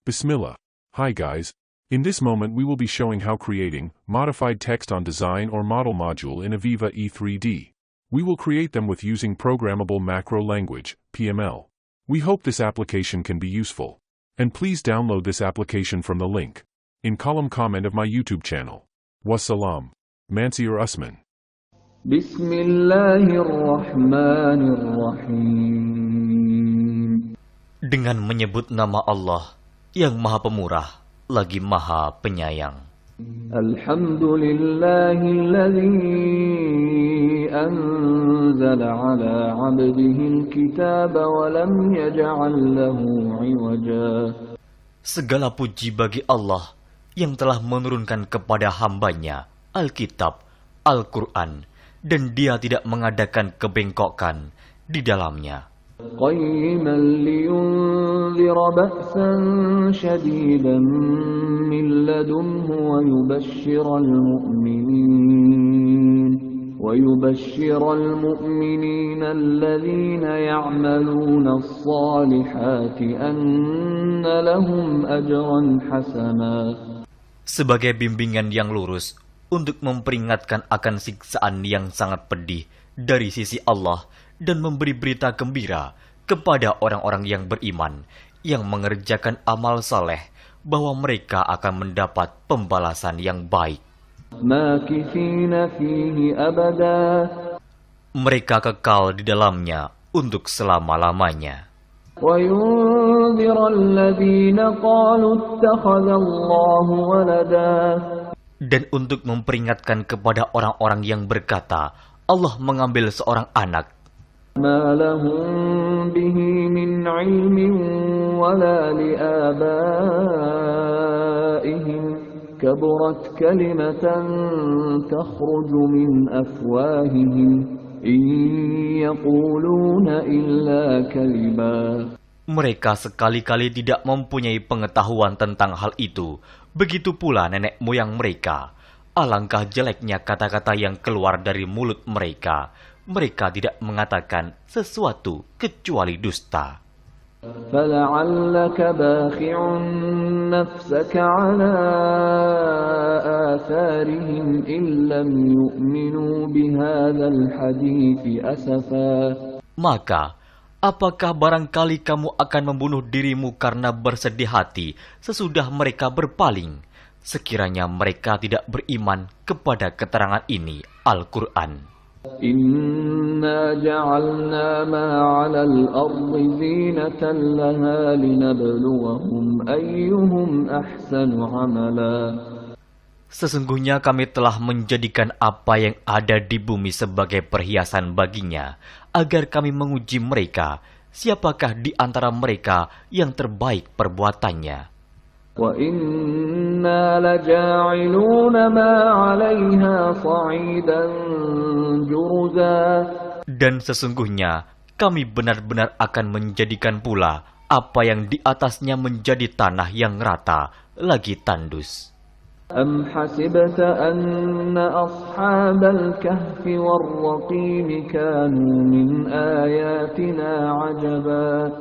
Bismillah. Hi guys. In this moment we will be showing how creating modified text on design or model module in Aviva E3D. We will create them with using programmable macro language, PML. We hope this application can be useful. And please download this application from the link in column comment of my YouTube channel. Wassalam. Mansur Usman. Bismillahirrahmanirrahim. Dengan menyebut nama Allah yang Maha Pemurah lagi Maha Penyayang. Alhamdulillahilladzi anzala ala 'abdihi al-kitaba wa lam yaj'al lahu 'iwaja. Segala puji bagi Allah yang telah menurunkan kepada hambanya Alkitab, Al-Quran, dan Dia tidak mengadakan kebengkokan di dalamnya. قيما لينذر بأسا شديدا من لدنه ويبشر المؤمنين الذين يعملون الصالحات أن لهم أجرا حسنا. Sebagai bimbingan yang lurus untuk memperingatkan akan siksaan yang sangat pedih dari sisi Allah dan memberi berita gembira kepada orang-orang yang beriman yang mengerjakan amal saleh bahwa mereka akan mendapat pembalasan yang baik. Mereka kekal di dalamnya untuk selama-lamanya. Dan untuk memperingatkan kepada orang-orang yang berkata, Allah mengambil seorang anak. ما لهم به من علم ولا لآبائهم كبرت كلمة تخرج من أفواههم إن يقولون إلا كذبا. Mereka sekali-kali tidak mempunyai pengetahuan tentang hal itu. Begitu pula nenek moyang mereka. Alangkah jeleknya kata-kata yang keluar dari mulut mereka. Mereka tidak mengatakan sesuatu kecuali dusta. فَلَعَلَّكَ بَاخِعٌ نَفْسَكَ عَلَى آثَارِهِمْ إِن لَّمْ يُؤْمِنُوا بِهَذَا الْحَدِيثِ أَسَفًا. Maka, apakah barangkali kamu akan membunuh dirimu karena bersedih hati sesudah mereka berpaling, sekiranya mereka tidak beriman kepada keterangan ini, Al-Quran. Inna ja'alna ma 'alal ardi zinatan laha linabluwahum ayyuhum ahsanu 'amala. Sesungguhnya kami telah menjadikan apa yang ada di bumi sebagai perhiasan baginya, agar kami menguji mereka, siapakah di antara mereka yang terbaik perbuatannya. Wa inna laja'iluna ma 'alayha sa'idan juruza. Dan sesungguhnya kami benar-benar akan menjadikan pula apa yang di atasnya menjadi tanah yang rata lagi tandus. Am hasibta anna ashabal kahfi war-raqim kanu min ayatina 'ajaba.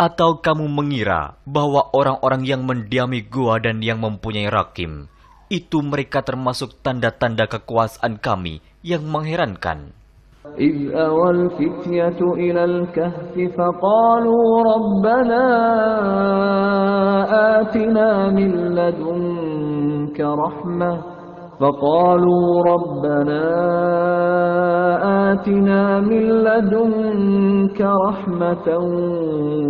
Atau kamu mengira bahwa orang-orang yang mendiami gua dan yang mempunyai rakim, itu mereka termasuk tanda-tanda kekuasaan kami yang mengherankan. إِذْ أَوَى الْفِتْيَةُ إِلَى الْكَهْفِ فَقَالُوا رَبَّنَا آتِنَا مِن لَّدُنكَ رَحْمَةً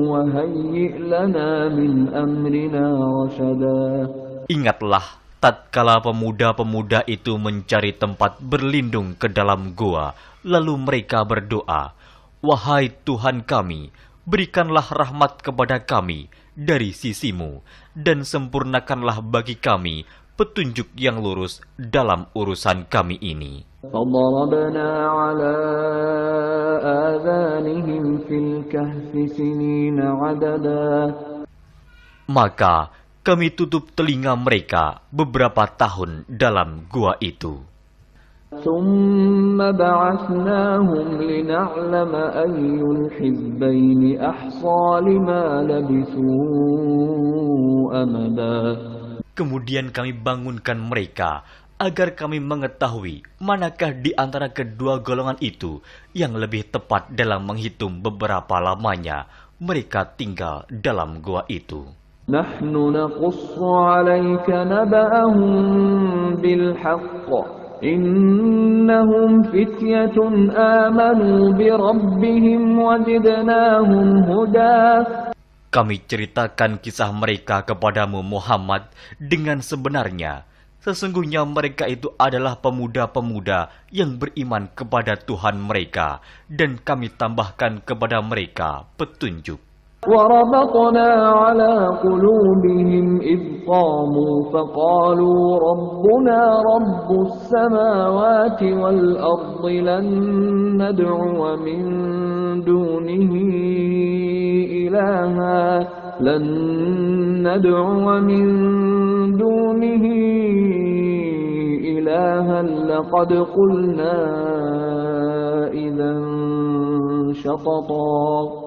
وَهَيِّئْ لَنَا مِنْ أَمْرِنَا رَشَدًا. Ingatlah tatkala pemuda-pemuda itu mencari tempat berlindung ke dalam gua, lalu mereka berdoa, "Wahai Tuhan kami, berikanlah rahmat kepada kami dari sisimu, dan sempurnakanlah bagi kami petunjuk yang lurus dalam urusan kami ini." فَضَرَبْنَا عَلَى آذَانِهِمْ فِي الْكَهْفِ سِنِينَ عَدَدًا. Maka kami tutup telinga mereka beberapa tahun dalam gua itu. ثم بعثناهم لنعلم أي الحزبين أحصى لما لبثوا أمدا. Kemudian kami bangunkan mereka agar kami mengetahui manakah di antara kedua golongan itu yang lebih tepat dalam menghitung beberapa lamanya mereka tinggal dalam gua itu. Nahnu naqussu 'alaika naba'ahum bil haqq. Innahum fityatun amanu bi rabbihim wazidnahum huda. Kami ceritakan kisah mereka kepadamu Muhammad dengan sebenarnya. Sesungguhnya mereka itu adalah pemuda-pemuda yang beriman kepada Tuhan mereka, dan kami tambahkan kepada mereka petunjuk. وَرَبَطْنَا عَلَى قُلُوبِهِمْ إِذْ قَامُوا فَقَالُوا رَبُّنَا رَبُّ السَّمَاوَاتِ وَالْأَرْضِ لَن نَّدْعُوَ مِن دُونِهِ إِلَٰهًا لَّقَدْ قُلْنَا إِذًا شَطَطًا.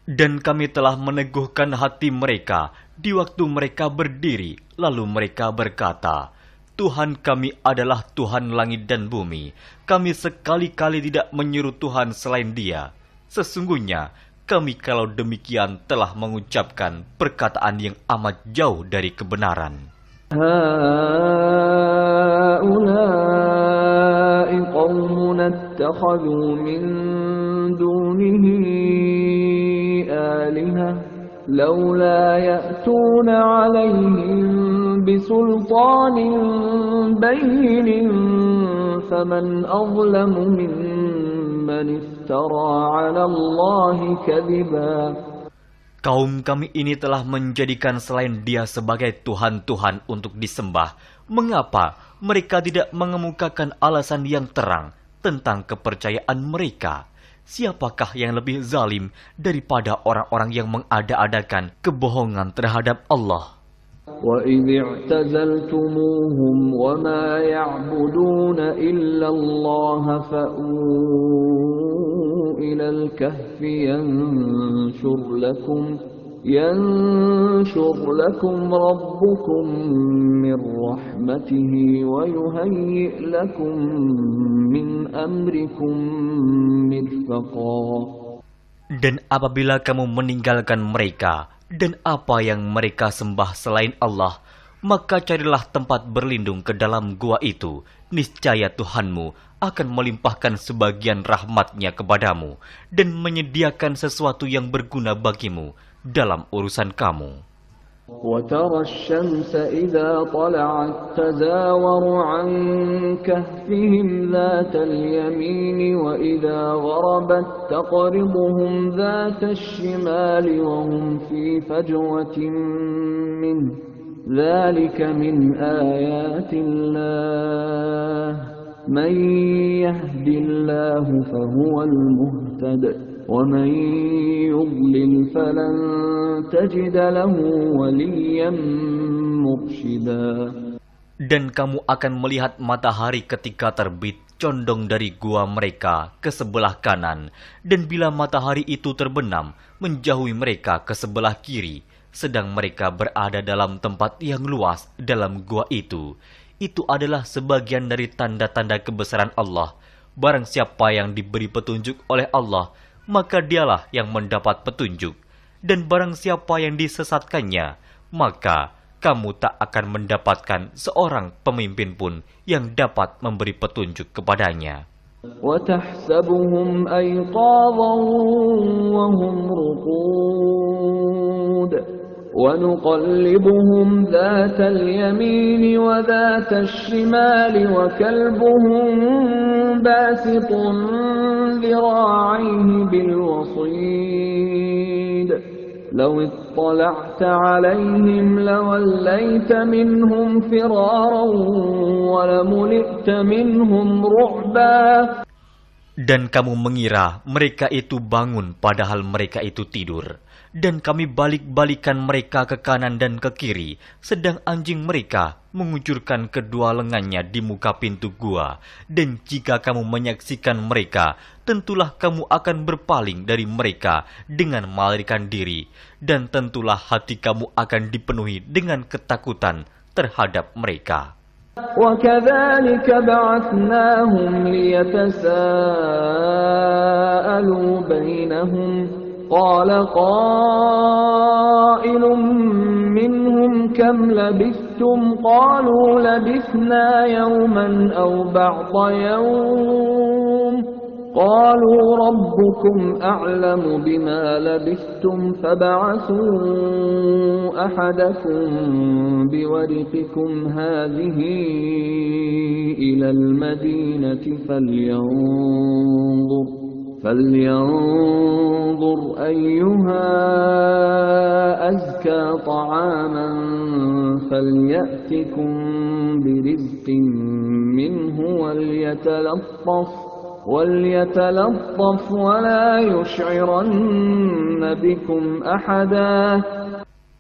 Dan kami telah meneguhkan hati mereka di waktu mereka berdiri, lalu mereka berkata, Tuhan kami adalah Tuhan langit dan bumi. Kami sekali-kali tidak menyeru Tuhan selain Dia. Sesungguhnya, kami kalau demikian telah mengucapkan perkataan yang amat jauh dari kebenaran. هَؤُلَاءِ قَوْمُنَا اتَّخَذُوا مِن دُونِهِ آلِهَةً لَوْلَا يَأْتُونَ عَلَيْهِم بِسُلْطَانٍ بَيِّنٍ فَمَنْ أَظْلَمُ مِمَّنِ افْتَرَى عَلَى اللَّهِ كَذِبًا. Kaum kami ini telah menjadikan selain Dia sebagai Tuhan-Tuhan untuk disembah. Mengapa mereka tidak mengemukakan alasan yang terang tentang kepercayaan mereka? Siapakah yang lebih zalim daripada orang-orang yang mengada-adakan kebohongan terhadap Allah? وَإِذِ اعْتَزَلْتُمُوهُمْ وَمَا يَعْبُدُونَ إِلَّا اللَّهَ فَأْوُوا إِلَى الْكَهْفِ يَنشُرْ لَكُمْ رَبُّكُمْ مِنْ رَحْمَتِهِ وَيُهَيِّئْ لَكُمْ مِنْ أَمْرِكُمْ مِرْفَقًا. Dan apabila kamu meninggalkan mereka dan apa yang mereka sembah selain Allah, maka carilah tempat berlindung ke dalam gua itu. Niscaya Tuhanmu akan melimpahkan sebagian rahmat-Nya kepadamu dan menyediakan sesuatu yang berguna bagimu dalam urusan kamu. وَتَرَى الشَّمْسَ إِذَا طَلَعَت تَّزَاوَرُ عَن كَهْفِهِمْ ذَاتَ الْيَمِينِ وَإِذَا غَرَبَت تَّقْرِضُهُمْ ذَاتَ الشِّمَالِ وَهُمْ فِي فَجْوَةٍ مِّنْهُ ذَلِكَ مِنْ آيَاتِ اللَّهِ مَن يَهْدِ اللَّهُ فَهُوَ الْمُهْتَدِ وَمَن يُضْلِلْ فَلَن تَجِدَ لَهُ وَلِيًّا مُرْشِدًا. Dan kamu akan melihat matahari ketika terbit condong dari gua mereka ke sebelah kanan, dan bila matahari itu terbenam menjauhi mereka ke sebelah kiri, sedang mereka berada dalam tempat yang luas dalam gua itu. Itu adalah sebagian dari tanda-tanda kebesaran Allah. Barang siapa yang diberi petunjuk oleh Allah, maka dialah yang mendapat petunjuk. Dan barang siapa yang disesatkannya, maka kamu tak akan mendapatkan seorang pemimpin pun yang dapat memberi petunjuk kepadanya. وَتَحْسَبُهُمْ أَيْقَاظًا وَهُمْ رُقُودٌ وَنُقَلِّبُهُمْ ذَاتَ الْيَمِينِ وَذَاتَ الشِّمَالِ وَكَلْبُهُمْ بَاسِطٌ ذِرَاعَيْهِ بِالْوَصِيدِ لَوِ اطَّلَعْتَ عَلَيْهِمْ لَوَلَّيْتَ مِنْهُمْ فِرَارًا وَلَمُلِئْتَ مِنْهُمْ رُعْبًا. Dan kamu mengira mereka itu bangun padahal mereka itu tidur. Dan kami balik-balikan mereka ke kanan dan ke kiri, sedang anjing mereka mengucurkan kedua lengannya di muka pintu gua. Dan jika kamu menyaksikan mereka, tentulah kamu akan berpaling dari mereka dengan melarikan diri. Dan tentulah hati kamu akan dipenuhi dengan ketakutan terhadap mereka. وكذلك بعثناهم ليتساءلوا بينهم قال قائل منهم كم لبثتم قالوا لبثنا يوما أو بعض يوم قالوا ربكم أعلم بما لبثتم فابعثوا أحدكم بورقكم هذه إلى المدينة فلينظر أيها أزكى طعاما فليأتكم برزق منه وليتلطف ولا يشعرن بكم أحدا.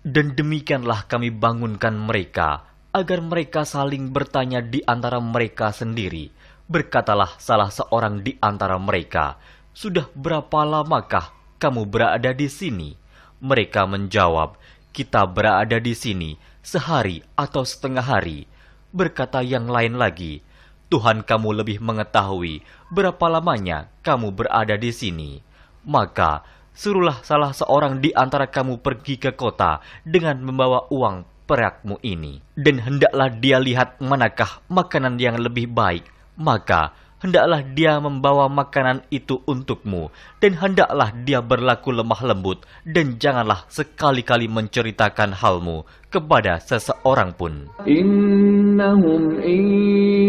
Dan demikianlah kami bangunkan mereka, agar mereka saling bertanya di antara mereka sendiri. Berkatalah salah seorang di antara mereka, "Sudah berapa lamakah kamu berada di sini?" Mereka menjawab, "Kita berada di sini sehari atau setengah hari." Berkata yang lain lagi, "Tuhan kamu lebih mengetahui berapa lamanya kamu berada di sini. Maka suruhlah salah seorang di antara kamu pergi ke kota dengan membawa uang perakmu ini. Dan hendaklah dia lihat manakah makanan yang lebih baik. Maka hendaklah dia membawa makanan itu untukmu. Dan hendaklah dia berlaku lemah lembut. Dan janganlah sekali-kali menceritakan halmu kepada seseorang pun. Innahum in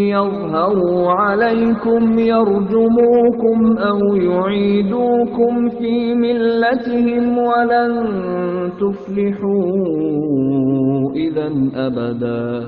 yadhharu alaykum yarjumukum aw yu'idukum fi millatihim walan tuflihu idzan abada.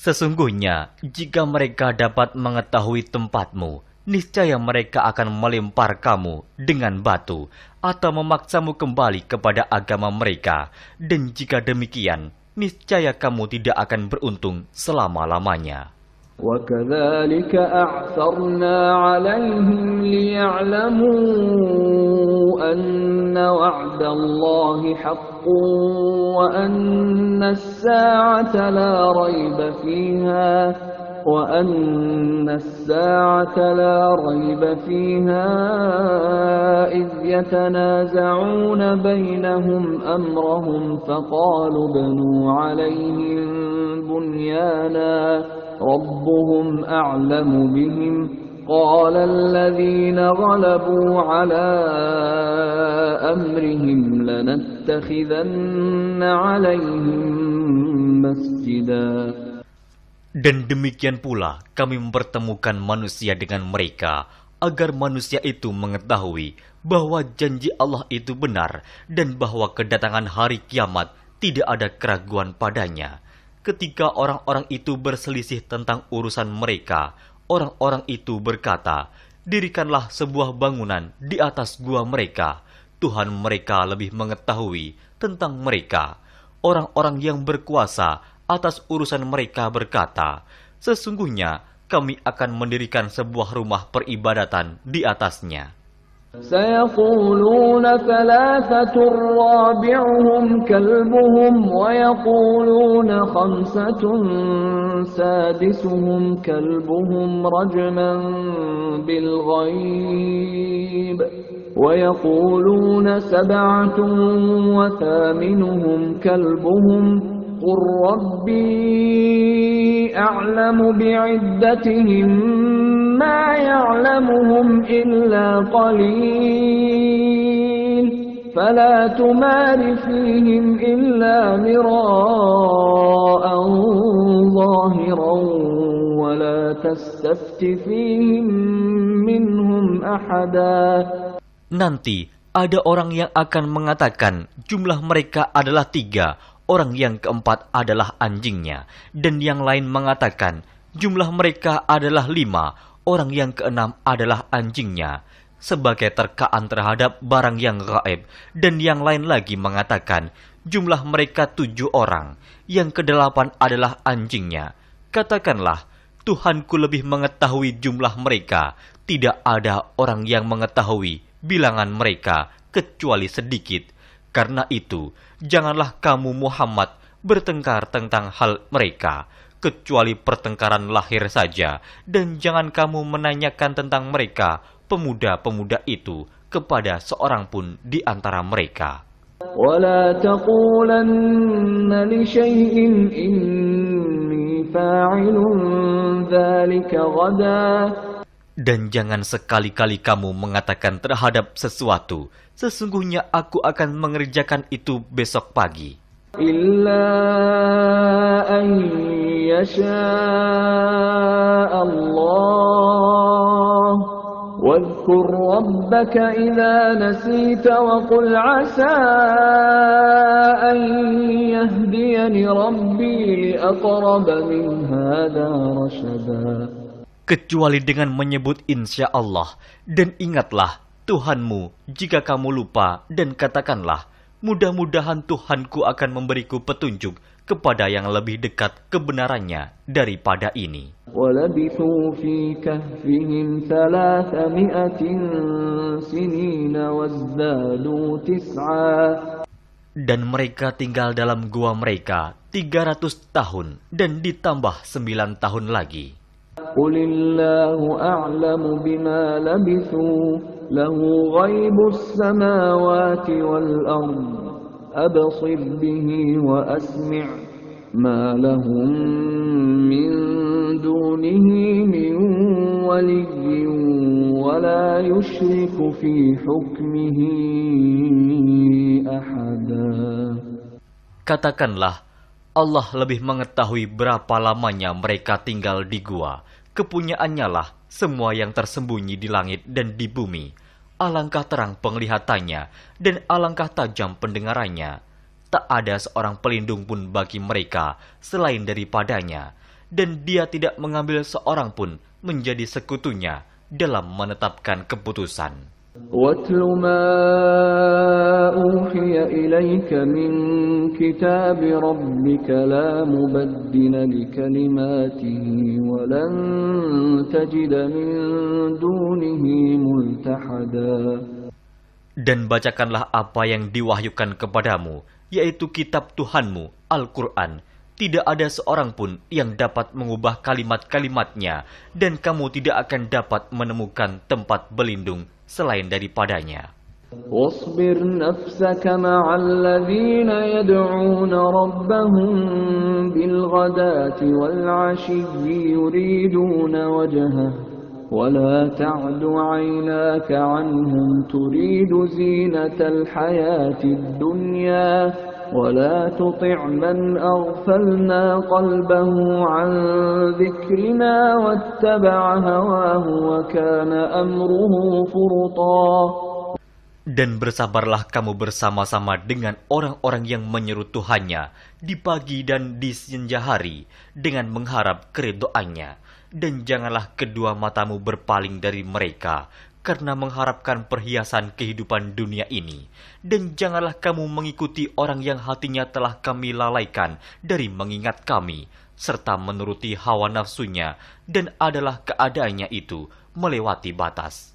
Sesungguhnya, jika mereka dapat mengetahui tempatmu, niscaya mereka akan melempar kamu dengan batu atau memaksamu kembali kepada agama mereka. Dan jika demikian, niscaya kamu tidak akan beruntung selama-lamanya. وَكَذَلِكَ أَعْثَرْنَا عَلَيْهِمْ لِيَعْلَمُوا أَنَّ وَعْدَ اللَّهِ حَقٌّ وَأَنَّ السَّاعَةَ لَا رَيْبَ فِيهَا إِذْ يَتَنَازَعُونَ بَيْنَهُمْ أَمْرَهُمْ فَقَالُوا ابْنُوا عَلَيْهِمْ بُنْيَانًا رَبُّهُمْ أَعْلَمُ بِهِمْ قَالَ الَّذِينَ غَلَبُوا عَلَى أَمْرِهِمْ لَنَتَّخِذَنَّ عَلَيْهِمْ مَسْجِدًا. Dan demikian pula kami mempertemukan manusia dengan mereka, agar manusia itu mengetahui bahwa janji Allah itu benar dan bahwa kedatangan hari kiamat tidak ada keraguan padanya. Ketika orang-orang itu berselisih tentang urusan mereka, orang-orang itu berkata, "Dirikanlah sebuah bangunan di atas gua mereka. Tuhan mereka lebih mengetahui tentang mereka." Orang-orang yang berkuasa atas urusan mereka berkata, "Sesungguhnya kami akan mendirikan sebuah rumah peribadatan di atasnya." سيقولون ثلاثة رابعهم كلبهم ويقولون خمسة سادسهم كلبهم رجما بالغيب ويقولون سبعة وثامنهم كلبهم قل ربي أعلم بعدتهم ما يعلمهم إلا قليل فلا تمار فيهم إلا مراء ظاهرا ولا تستفت فيهم منهم أحدا. Nanti ada orang yang akan mengatakan jumlah mereka adalah 3, orang yang keempat adalah anjingnya, dan yang lain mengatakan jumlah mereka adalah 5, orang yang keenam adalah anjingnya, sebagai terkaan terhadap barang yang gaib, dan yang lain lagi mengatakan jumlah mereka 7 orang, yang kedelapan adalah anjingnya. Katakanlah, Tuhanku lebih mengetahui jumlah mereka, tidak ada orang yang mengetahui bilangan mereka kecuali sedikit. Karena itu, janganlah kamu Muhammad bertengkar tentang hal mereka, kecuali pertengkaran lahir saja, dan jangan kamu menanyakan tentang mereka, pemuda-pemuda itu, kepada seorang pun di antara mereka. ولا تقولن لشيء إني فاعل ذلك غدا. Dan jangan sekali-kali kamu mengatakan terhadap sesuatu, sesungguhnya aku akan mengerjakan itu besok pagi. إلا أن يشاء الله واذكر ربك إذا نسيت وقل عسى أن يهديني ربي لأقرب من هذا رشدا. Kecuali dengan menyebut insya Allah, dan ingatlah Tuhanmu jika kamu lupa, dan katakanlah, mudah-mudahan Tuhanku akan memberiku petunjuk kepada yang lebih dekat kebenarannya daripada ini. وَلَبِثُوا فِي كَهْفِهِمْ 300 سِنِينَ وَازْدَادُوا 9. Dan mereka tinggal dalam gua mereka 300 tahun, dan ditambah 9 tahun lagi. قُلِ اللَّهُ أَعْلَمُ بِمَا لَبِثُوا لَهُ غَيْبُ السَّمَاوَاتِ وَالْأَرْضِ أَبْصِرْ بِهِ وَأَسْمِعْ مَا لَهُم مِّن دُونِهِ مِن وَلِيٍّ وَلَا يُشْرِكُ فِي حُكْمِهِ أَحَدًا. Katakanlah, Allah lebih mengetahui berapa lamanya mereka tinggal di gua. Kepunyaannya lah semua yang tersembunyi di langit dan di bumi. Alangkah terang penglihatannya, dan alangkah tajam pendengarannya. Tak ada seorang pelindung pun bagi mereka selain daripadanya, dan dia tidak mengambil seorang pun menjadi sekutunya dalam menetapkan keputusan. وَاتْلُ مَا أُوحِيَ إِلَيْكَ مِنْ كِتَابِ رَبِّكَ لَا مُبَدِّلَ لِكَلِمَاتِهِ وَلَنْ تَجِدَ مِنْ دُونِهِ مُلْتَحَدًا. Dan bacakanlah apa yang diwahyukan kepadamu, yaitu kitab Tuhanmu, Al-Quran. Tidak ada seorang pun yang dapat mengubah kalimat-kalimatnya, dan kamu tidak akan dapat menemukan tempat berlindung selain daripadanya. واصبر نفسك مع الذين يدعون ربهم بالغداة والعشي يريدون وجهه ولا تعد عيناك عنهم تريد زينة الحياة الدنيا ولا تطع من أغفلنا قلبه عن ذكرنا واتبع هواه وكان أمره فرطا. Dan bersabarlah kamu bersama-sama dengan orang-orang yang menyeru Tuhannya di pagi dan di senja hari dengan mengharap keridhoannya. Dan janganlah kedua matamu berpaling dari mereka karena mengharapkan perhiasan kehidupan dunia ini. Dan janganlah kamu mengikuti orang yang hatinya telah kami lalaikan dari mengingat kami, serta menuruti hawa nafsunya, dan adalah keadaannya itu melewati batas.